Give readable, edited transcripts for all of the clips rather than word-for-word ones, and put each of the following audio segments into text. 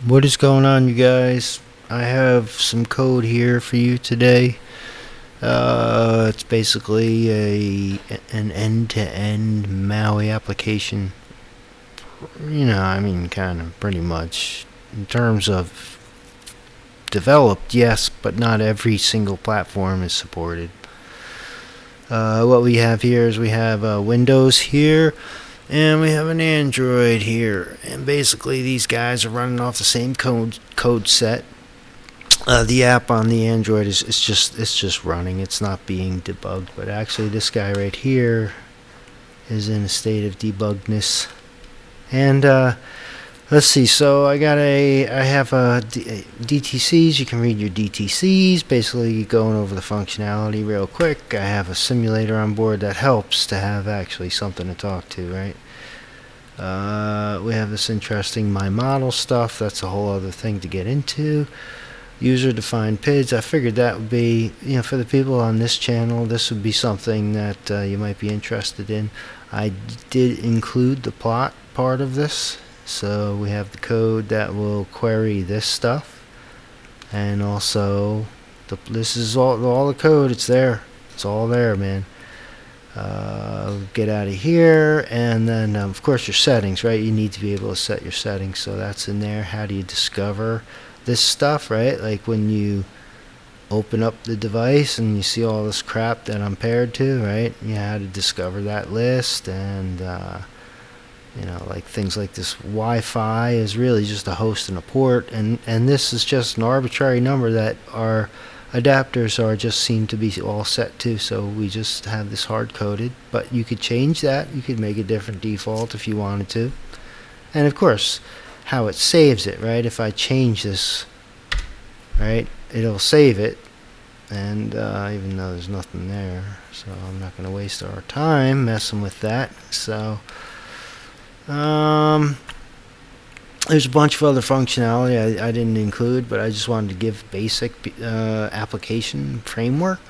What is going on, you guys? I have some code here for you today. It's basically an end-to-end MAUI application. Kind of pretty much in terms of developed, yes, but not every single platform is supported. What we have here is we have Windows here. And we have an Android here, and basically these guys are running off the same code set. The app on the Android is just running; it's not being debugged. But actually, this guy right here is in a state of debuggedness. And let's see. So I have DTCs. You can read your DTCs. Basically, going over the functionality real quick. I have a simulator on board that helps to have actually something to talk to, right? We have this interesting my model stuff. That's a whole other thing to get into. User-defined PIDs. I figured that would be, for the people on this channel, this would be something that you might be interested in. I did include the plot part of this. So we have the code that will query this stuff, and also this is all the code. It's there. It's all there, man. Get out of here, and then of course your settings, right? You need to be able to set your settings, so that's in there. How do you discover this stuff, right? Like when you open up the device and you see all this crap that I'm paired to, right? You how to discover that list, and like things like this Wi-Fi is really just a host and a port, and this is just an arbitrary number that our adapters are just seem to be all set to, so we just have this hard-coded. But you could change that. You could make a different default if you wanted to. And of course, how it saves it, right? If I change this, right, it'll save it, and even though there's nothing there, so I'm not going to waste our time messing with that. So there's a bunch of other functionality I didn't include, but I just wanted to give basic application framework.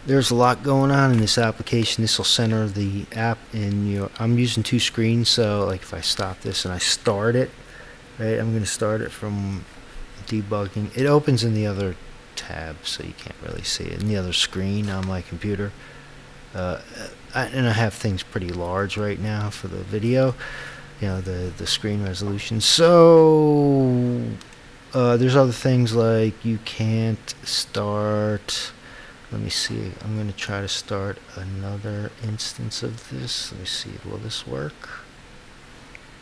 There's a lot going on in this application. This will center the app in your... I'm using two screens, so like if I stop this and I start it, right, I'm going to start it from debugging. It opens in the other tab, so you can't really see it. In the other screen on my computer. And I have things pretty large right now for the video. The screen resolution. So there's other things like you can't start. Let me see. I'm going to try to start another instance of this. Let me see. Will this work?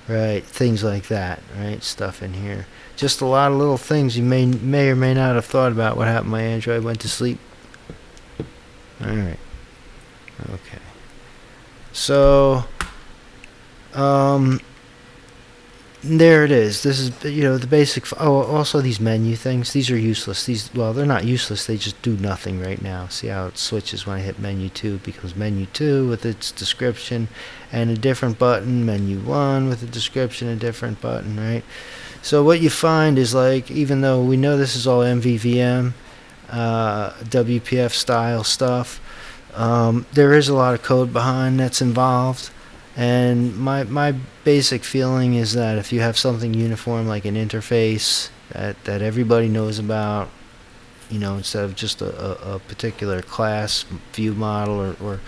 Right. Things like that. Right. Stuff in here. Just a lot of little things you may or may not have thought about. What happened? My Android went to sleep. All right. Okay. So there it is. This is the basic. Also these menu things. These are useless. They're not useless. They just do nothing right now. See how it switches when I hit menu 2? It becomes menu 2 with its description and a different button. Menu 1 with a description, a different button. Right. So what you find is, like, even though we know this is all MVVM, WPF style stuff, there is a lot of code behind that's involved. And my basic feeling is that if you have something uniform like an interface that everybody knows about, instead of just a particular class view model or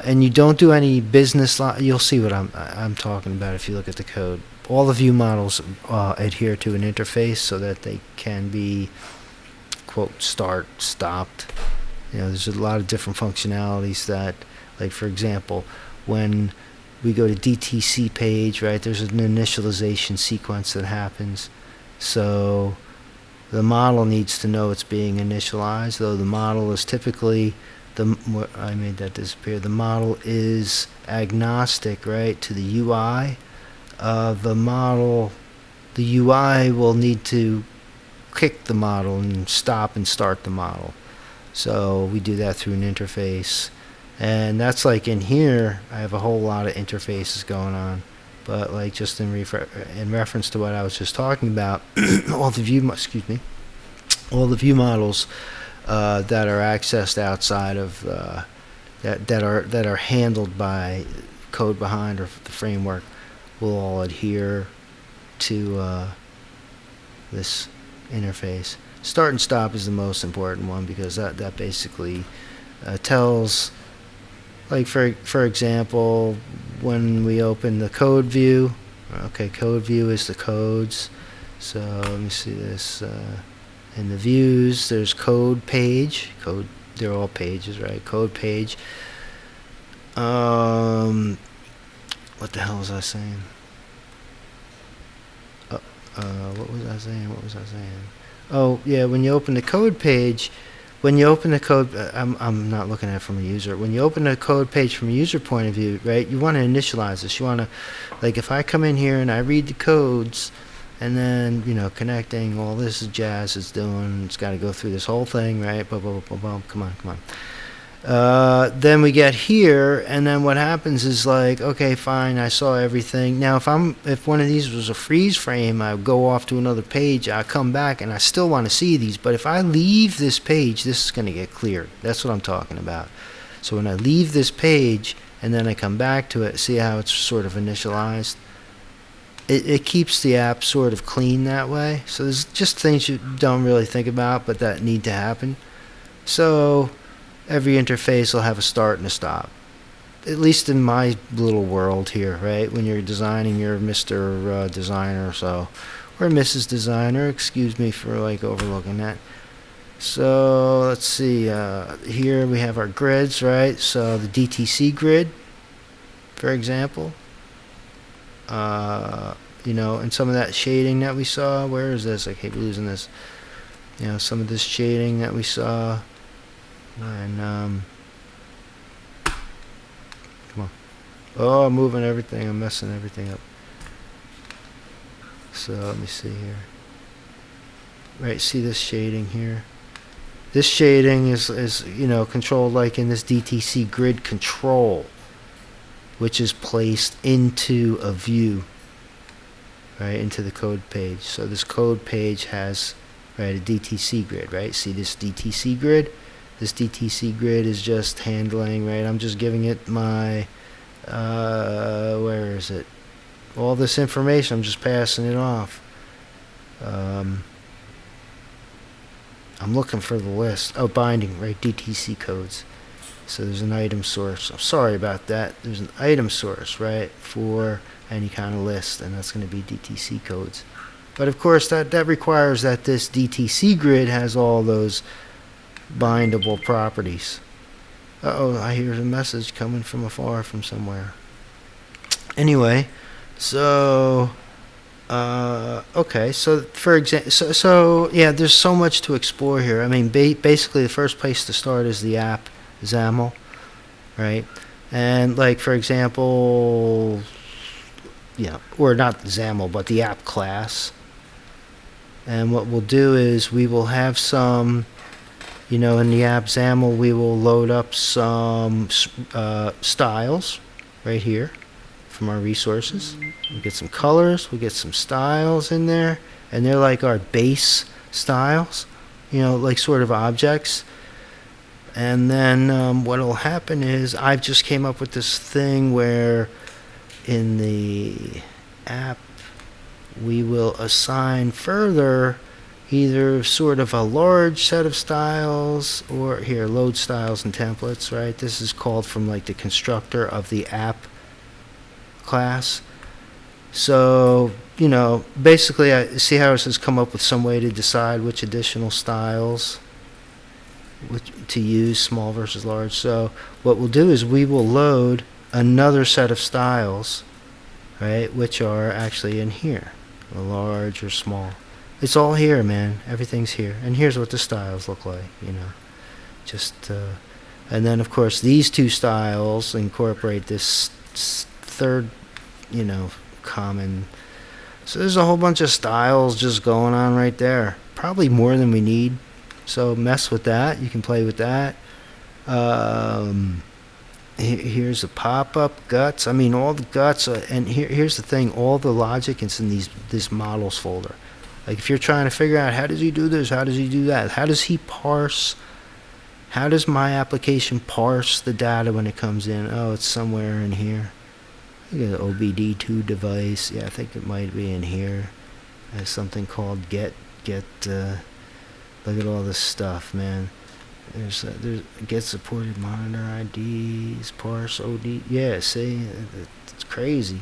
and you don't do any business, you'll see what I'm talking about if you look at the code. All the view models adhere to an interface so that they can be, quote, stopped. There's a lot of different functionalities that, like, for example, when we go to DTC page, right, there's an initialization sequence that happens. So the model needs to know it's being initialized, though the model is typically, I made that disappear. The model is agnostic, right, to the UI. The UI will need to kick the model and stop and start the model. So we do that through an interface. And that's like in here, I have a whole lot of interfaces going on. But like just in reference to what I was just talking about, all the view models that are accessed outside of that are handled by code behind or the framework will all adhere to this interface. Start and stop is the most important one, because that basically tells, like for example, when we open the code view, okay, code view is the codes. So let me see this. In the views, there's code page. Code, they're all pages, right? Code page. What the hell was I saying? What was I saying? Oh, yeah, when you open the code page, when you open the code, I'm not looking at it from a user. When you open the code page from a user point of view, right, you want to initialize this. You want to, like, if I come in here and I read the codes, and then, you know, connecting all this jazz is doing, it's got to go through this whole thing, right? Boom, boom, boom, boom. Come on. Then we get here, and then what happens is, like, okay, fine, I saw everything. Now, if one of these was a freeze frame, I would go off to another page, I come back, and I still want to see these. But if I leave this page, this is going to get cleared. That's what I'm talking about. So when I leave this page, and then I come back to it, see how it's sort of initialized? It keeps the app sort of clean that way. So there's just things you don't really think about, but that need to happen. So every interface will have a start and a stop. At least in my little world here, right? When you're designing your Mr. Designer, so, or Mrs. Designer, excuse me for like overlooking that. So let's see, here we have our grids, right? So the DTC grid, for example. You know, and some of that shading that we saw, where is this? I keep losing this. You know, some of this shading that we saw. And, come on. Oh, I'm moving everything. I'm messing everything up. So, let me see here. Right, see this shading here? This shading is, you know, controlled like in this DTC grid control, which is placed into a view, right, into the code page. So this code page has, right, a DTC grid, right? See this DTC grid? This DTC grid is just handling, right? I'm just giving it my, where is it? All this information, I'm just passing it off. I'm looking for the list. Oh, binding, right, DTC codes. So there's an item source. I'm sorry about that. There's an item source, right, for any kind of list, and that's going to be DTC codes. But of course, that requires that this DTC grid has all those bindable properties. Uh-oh, I hear a message coming from afar, from somewhere. Anyway, so okay, so for example, so yeah, there's so much to explore here. I mean, basically, the first place to start is the app XAML, right? And like, for example, yeah, or not XAML, but the app class. And what we'll do is we will have some, you know, in the app XAML, we will load up some styles right here from our resources. We get some colors, we get some styles in there, and they're like our base styles, you know, like sort of objects. And then what will happen is I've just came up with this thing where in the app we will assign further either sort of a large set of styles, or here, load styles and templates, right? This is called from like the constructor of the app class. So, you know, basically I see how it says come up with some way to decide which additional styles to use, small versus large. So what we'll do is we will load another set of styles, right, which are actually in here, a large or small. It's all here, man. Everything's here. And here's what the styles look like, you know. Just, and then, of course, these two styles incorporate this third, you know, common. So there's a whole bunch of styles just going on right there. Probably more than we need. So mess with that. You can play with that. Here's a pop-up guts. I mean, all the guts. And here's the thing. All the logic is in this models folder. Like if you're trying to figure out how does he do this, how does he do that, how does he parse, how does my application parse the data when it comes in? Oh, it's somewhere in here. I got an OBDII device. Yeah, I think it might be in here. There's something called get. Look at all this stuff, man. There's get supported monitor IDs, parse OD. Yeah, see, it's crazy.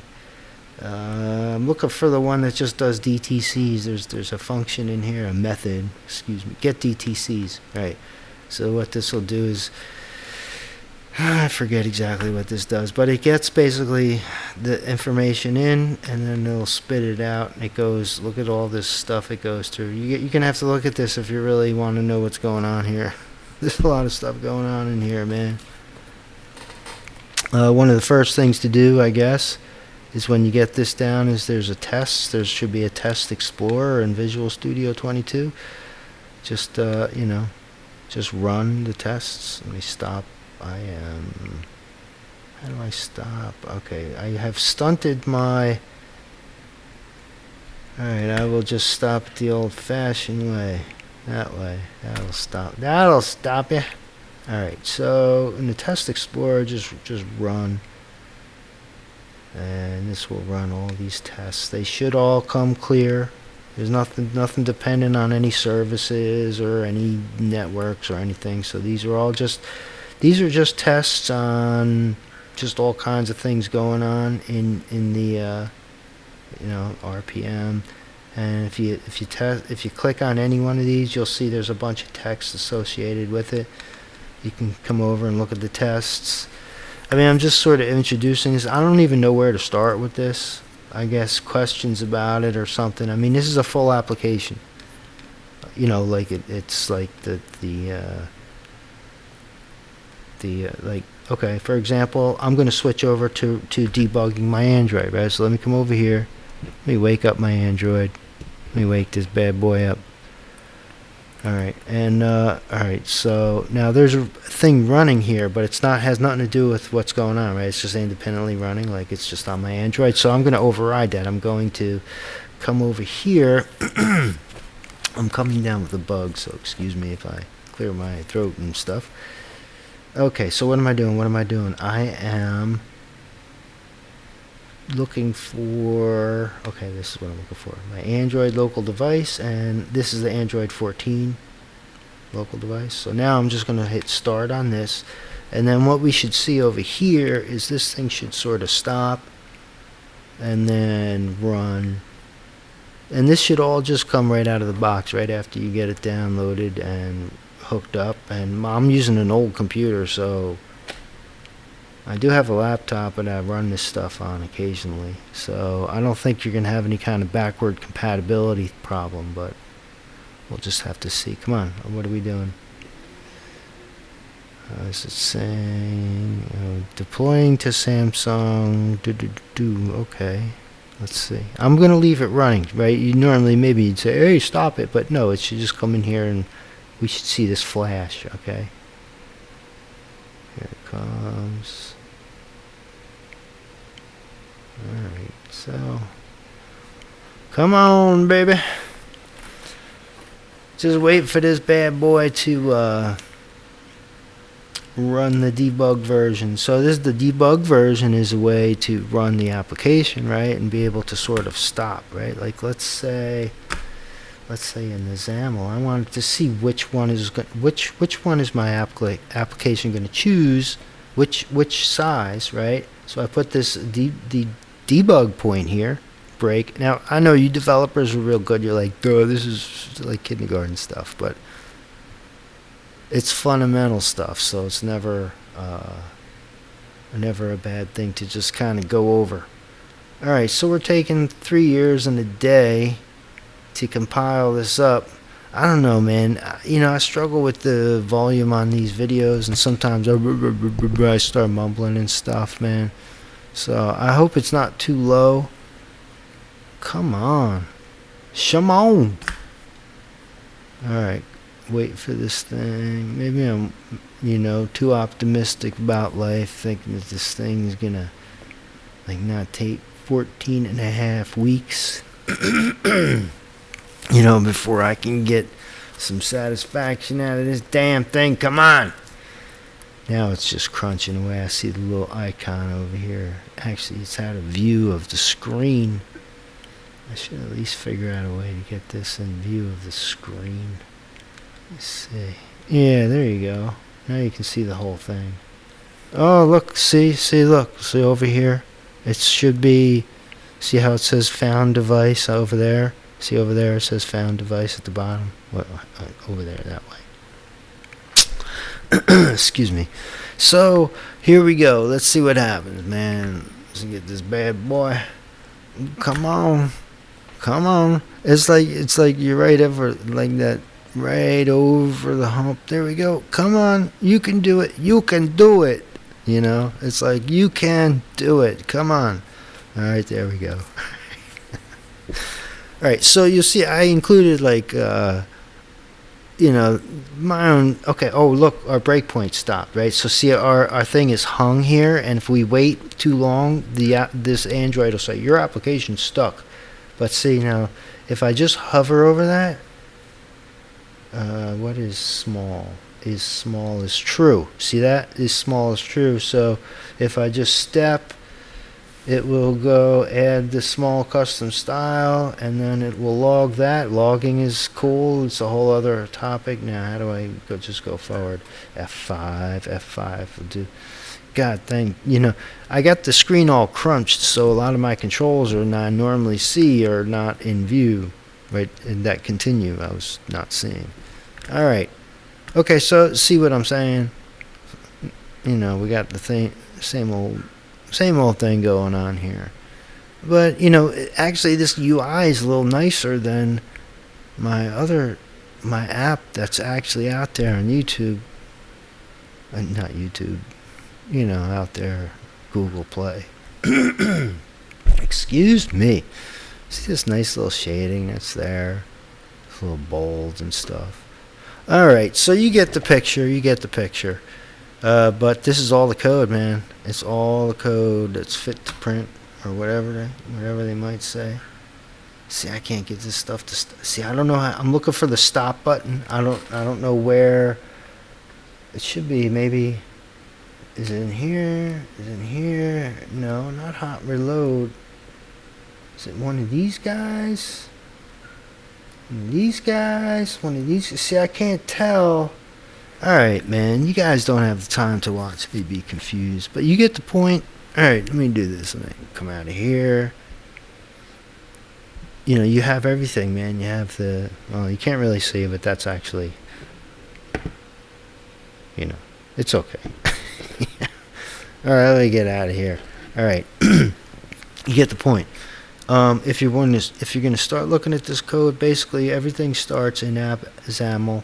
I'm looking for the one that just does DTCs. There's a function in here, a method. Excuse me. Get DTCs. Right. So what this will do is, I forget exactly what this does, but it gets basically the information in, and then it'll spit it out. And it goes. Look at all this stuff it goes through. You're gonna have to look at this if you really want to know what's going on here. There's a lot of stuff going on in here, man. One of the first things to do, I guess, is when you get this down, is there's a test. There should be a test explorer in Visual Studio 22. Just just run the tests. Let me stop. How do I stop? Okay, I have stunted my... Alright, I will just stop it the old-fashioned way. That way. That'll stop. That'll stop you. Alright, so in the test explorer, just run. And this will run all these tests. They should all come clear. There's nothing dependent on any services or any networks or anything. So these are just tests on just all kinds of things going on in the RPM. And if you click on any one of these, you'll see there's a bunch of text associated with it. You can come over and look at the tests. I mean, I'm just sort of introducing this. I don't even know where to start with this. I guess questions about it or something. I mean, this is a full application. Like it's like like, okay, for example, I'm going to switch over to debugging my Android, right? So let me come over here. Let me wake up my Android. Let me wake this bad boy up. Alright, and alright, so now there's a thing running here, but has nothing to do with what's going on, right? It's just independently running, like it's just on my Android. So I'm going to override that. I'm going to come over here. I'm coming down with a bug, so excuse me if I clear my throat and stuff. Okay, so what am I doing? I am looking for, okay, this is what I'm looking for, my Android local device, and this is the Android 14 local device. So now I'm just going to hit start on this, and then what we should see over here is this thing should sort of stop and then run, and this should all just come right out of the box right after you get it downloaded and hooked up. And I'm using an old computer, so I do have a laptop that I run this stuff on occasionally, so I don't think you're going to have any kind of backward compatibility problem, but we'll just have to see. Come on, what are we doing? Is it saying deploying to Samsung? Okay, let's see. I'm going to leave it running, right? Maybe you'd say, hey, stop it, but no, it should just come in here and we should see this flash, okay? Here it comes. Alright, so come on, baby. Just wait for this bad boy to run the debug version. So this the debug version is a way to run the application, right, and be able to sort of stop, right? Like let's say in the XAML, I wanted to see which one is my application going to choose, which size, right? So I put this debug point here, break. Now I know you developers are real good. You're like, duh, this is like kindergarten stuff, but it's fundamental stuff, so it's never a bad thing to just kind of go over. All right, so we're taking 3 years and a day to compile this up. I don't know, man. I struggle with the volume on these videos, and sometimes I start mumbling and stuff, man. So I hope it's not too low. Come on. Shimon. Alright, wait for this thing. Maybe I'm, too optimistic about life, thinking that this thing is gonna, not take 14 and a half weeks. Before I can get some satisfaction out of this damn thing. Come on. Now it's just crunching away. I see the little icon over here. Actually, it's out of view of the screen. I should at least figure out a way to get this in view of the screen. Let's see. Yeah, there you go. Now you can see the whole thing. Oh, look, see, look, see over here? It should be, see how it says found device over there? See over there it says found device at the bottom? What, over there, that way. Excuse me. So, here we go. Let's see what happens, man. Let's get this bad boy. Come on. Come on. It's like you're right over, like that, right over the hump. There we go. Come on. You can do it. You can do it. You know, it's like, you can do it. Come on. All right, there we go. All right, so you'll see I included, like, you know, my own. Okay, oh, look, our breakpoint stopped, right? So see, our thing is hung here, and if we wait too long, this Android will say, your application's stuck. But see, now, if I just hover over that, what is small? Is small is true. See that? Is small is true. So if I just step, it will go add the small custom style, and then it will log that. Logging is cool. It's a whole other topic. Now, how do I just go forward? F5 will do. God dang, you know, I got the screen all crunched, so a lot of my controls are not normally see are not in view, right? And that continue I was not seeing. All right. Okay, so see what I'm saying? You know, we got the thing, same old thing going on here. But, you know, actually this UI is a little nicer than my app that's actually out there on YouTube. Not YouTube, you know, out there, Google Play. Excuse me. See this nice little shading that's there? It's a little bold and stuff. Alright, so you get the picture, but this is all the code, man. It's all the code that's fit to print, or whatever they might say. See, I can't get this stuff to see. I don't know how. I'm looking for the stop button. I don't know where it should be. Maybe is it in here? Is it in here? No, not hot reload. Is it one of these guys? These guys, one of these. See, I can't tell. Alright, man, you guys don't have the time to watch me be confused, but you get the point. Alright, let me do this. Let me come out of here. You know, you have everything, man. You have the, well, you can't really see it, but that's actually, you know, it's okay. Alright, let me get out of here. Alright, you get the point. If you're going to start looking at this code, basically everything starts in app XAML,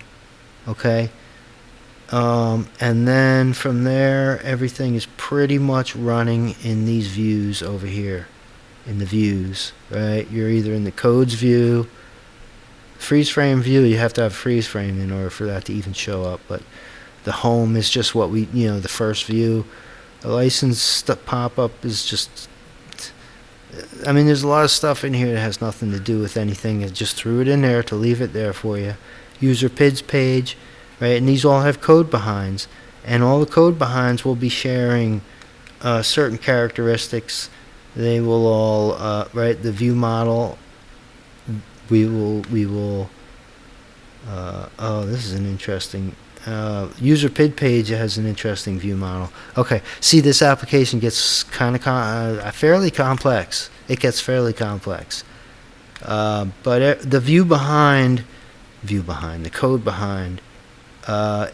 okay, and then from there everything is pretty much running in these views over here, in the views, right? You're either in the codes view, freeze frame view. You have to have freeze frame in order for that to even show up, but the home is just what we, you know, the first view. The license pop-up is just, I mean, there's a lot of stuff in here that has nothing to do with anything. I just threw it in there to leave it there for you. User PIDs page, right? And these all have code behinds. And all the code behinds will be sharing certain characteristics. They will all, right, the view model, we will, oh, this is an interesting, user PID page has an interesting view model. Okay, see, this application gets kind of fairly complex. It gets fairly complex. But the view behind, the code behind,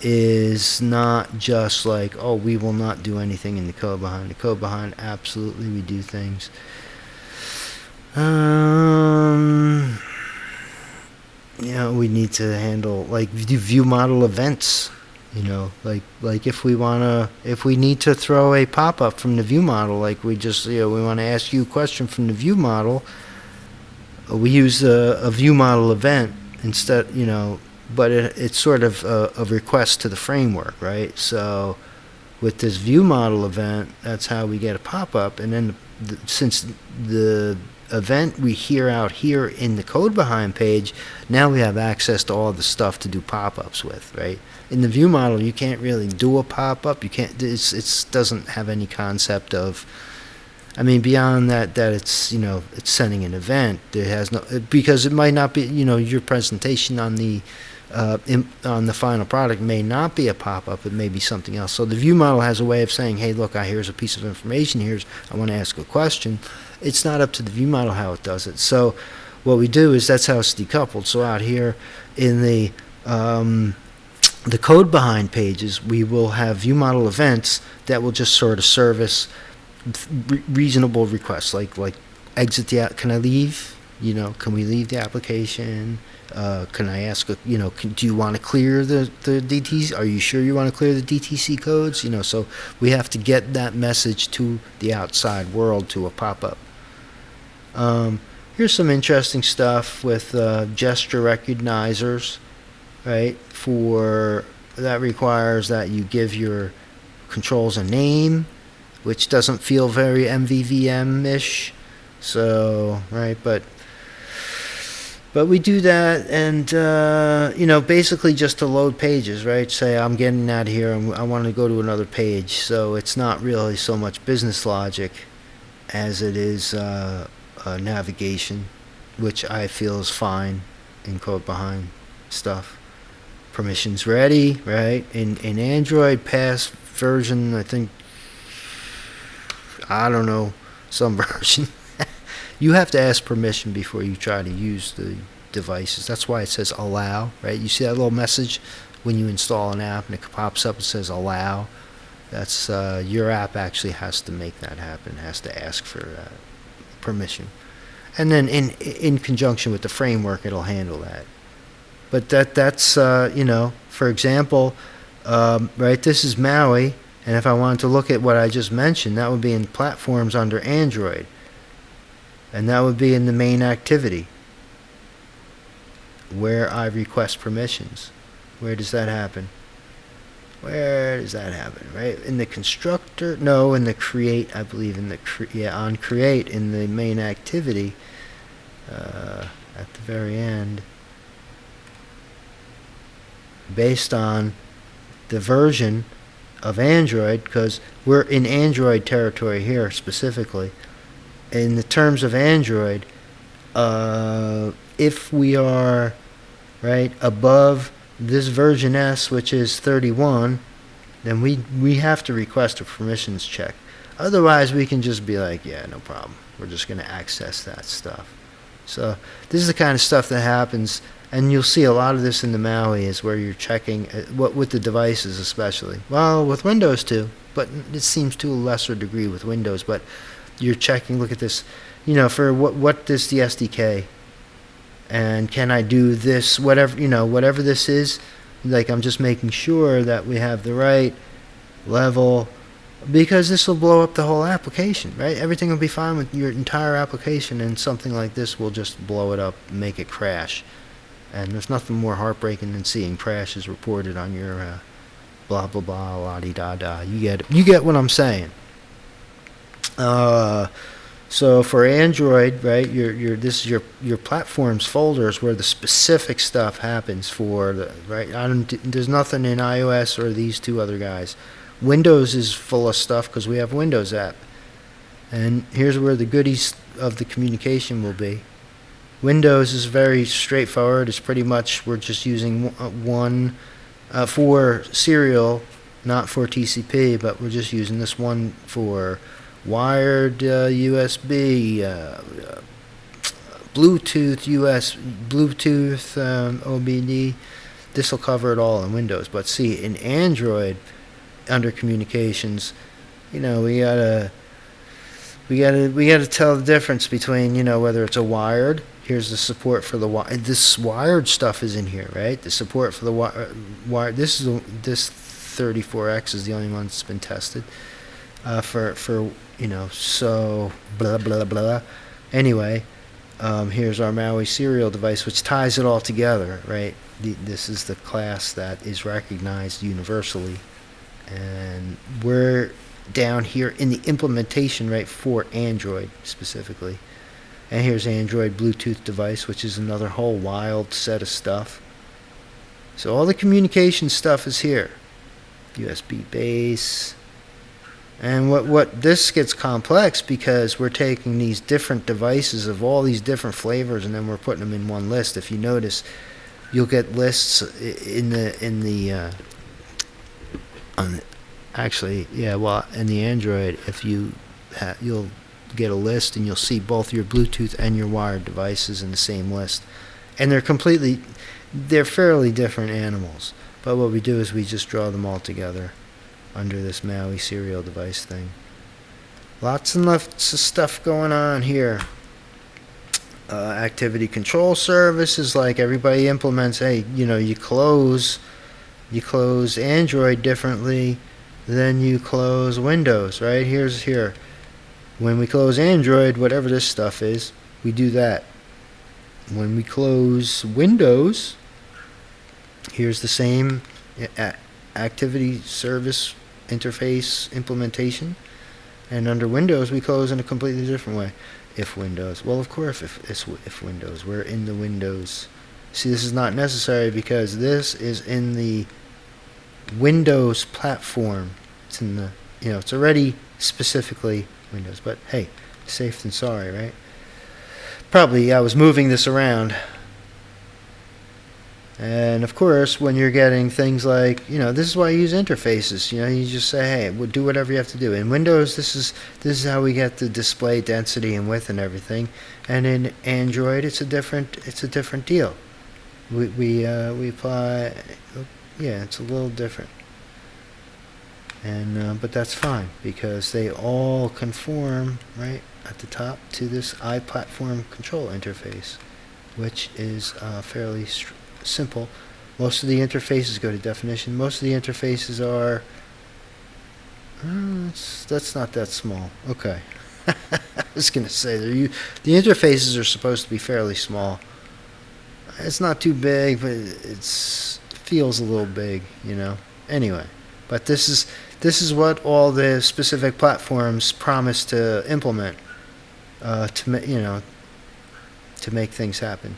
is not just like, oh, we will not do anything in the code behind. The code behind, absolutely, we do things. You know, we need to handle, like, view model events, you know, like if we need to throw a pop-up from the view model, like we just, you know, we want to ask you a question from the view model, we use a view model event instead, you know, but it's sort of a request to the framework, right? So with this view model event, that's how we get a pop-up, and then since the event we hear out here in the code behind page, now we have access to all the stuff to do pop-ups with, right? In the view model, you can't really do a pop-up. You can't. It doesn't have any concept of. I mean, beyond that it's it's sending an event. It has no, because it might not be your presentation on the final product may not be a pop-up. It may be something else. So the view model has a way of saying, hey, look, here's a piece of information. I want to ask a question. It's not up to the view model how it does it. So what we do is that's how it's decoupled. So out here in the code behind pages, we will have view model events that will just sort of service reasonable requests, like exit the can I leave? Can we leave the application? Can I ask? Do you want to clear the DTC? Are you sure you want to clear the DTC codes? So we have to get that message to the outside world to a pop-up. Here's some interesting stuff with gesture recognizers, right? That requires that you give your controls a name, which doesn't feel very MVVM-ish. So, right, but we do that, and basically just to load pages, right? Say I'm getting out of here and I want to go to another page. So it's not really so much business logic as it is navigation, which I feel is fine in code behind stuff. Permissions ready, right? In Android, past version, I think, I don't know, some version. You have to ask permission before you try to use the devices. That's why it says allow, right? You see that little message when you install an app and it pops up, it says allow. That's your app actually has to make that happen, has to ask for permission. And then in conjunction with the framework, it'll handle that. But that's for example, right, this is MAUI, and if I wanted to look at what I just mentioned, that would be in platforms under Android. And that would be in the main activity where I request permissions. Where does that happen? Where does that happen? Right in the constructor? No, in the create. I believe in the on create in the main activity at the very end, based on the version of Android, because we're in Android territory here specifically. In the terms of Android, if we are right above this version S, which is 31, then we have to request a permissions check. Otherwise, we can just be like, yeah, no problem. We're just going to access that stuff. So this is the kind of stuff that happens, and you'll see a lot of this in the MAUI is where you're checking with the devices especially. Well, with Windows too, but it seems to a lesser degree with Windows. But you're checking, look at this, for what is the SDK, and can I do this, whatever this is, like I'm just making sure that we have the right level, because this will blow up the whole application, right? Everything will be fine with your entire application, and something like this will just blow it up, make it crash. And there's nothing more heartbreaking than seeing crashes reported on your blah blah blah la-di-da-da. You get what I'm saying. So for Android, right, this is your platforms folders where the specific stuff happens for the right. There's nothing in iOS or these two other guys. Windows is full of stuff because we have Windows app, and here's where the goodies of the communication will be. Windows is very straightforward. It's pretty much we're just using one for serial, not for TCP, but we're just using this one for wired USB, Bluetooth, OBDII. This will cover it all in Windows. But see, in Android, under communications, we gotta tell the difference between whether it's a wired. Here's the support for the this wired stuff is in here, right? The support for the wired. This 34X is the only one that's been tested for so blah blah blah. Anyway, here's our MAUI serial device, which ties it all together, right? This is the class that is recognized universally, and we're down here in the implementation, right, for Android specifically. And here's Android Bluetooth device, which is another whole wild set of stuff. So all the communication stuff is here. USB base. And what this gets complex because we're taking these different devices of all these different flavors and then we're putting them in one list. If you notice, you'll get lists in the in the Android. If you'll get a list and you'll see both your Bluetooth and your wired devices in the same list, and they're fairly different animals. But what we do is we just draw them all together under this MAUI serial device thing. Lots and lots of stuff going on here. Activity control services, like everybody implements. Hey, you close Android differently than you close Windows, right? Here. When we close Android, whatever this stuff is, we do that. When we close Windows, here's the same activity service interface implementation, and under Windows we close in a completely different way. If Windows, well, of course, if Windows, we're in the Windows. See, this is not necessary because this is in the Windows platform. It's in the, it's already specifically Windows. But hey, safe than sorry, right? Probably I was moving this around. And of course, when you're getting things like, this is why you use interfaces. You just say, hey, we'll do whatever you have to do. In Windows, this is how we get the display density and width and everything. And in Android, it's a different deal. We apply, it's a little different. And but that's fine because they all conform right at the top to this iPlatform control interface, which is fairly simple. Most of the interfaces go to definition. Most of the interfaces are that's not that small. Okay. I was gonna say the interfaces are supposed to be fairly small. It's not too big, but it feels a little big, Anyway, but this is what all the specific platforms promise to implement to make things happen.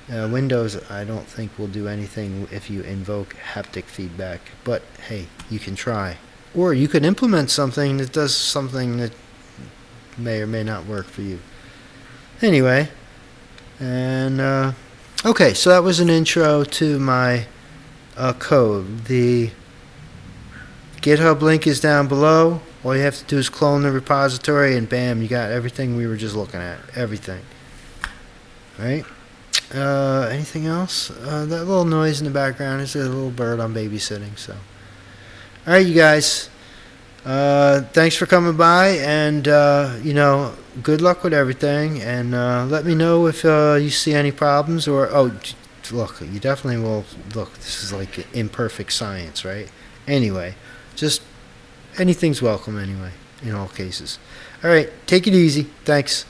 Windows, I don't think will do anything if you invoke haptic feedback, but hey, you can try. Or you can implement something that does something that may or may not work for you. Anyway, and okay, so that was an intro to my code. The GitHub link is down below. All you have to do is clone the repository and bam, you got everything we were just looking at. Everything. Right? Anything else? That little noise in the background is a little bird I'm babysitting. So, all right, you guys. Thanks for coming by, and good luck with everything. And let me know if you see any problems. Or look, you definitely will. Look, this is like imperfect science, right? Anyway, just anything's welcome. Anyway, in all cases. All right, take it easy. Thanks.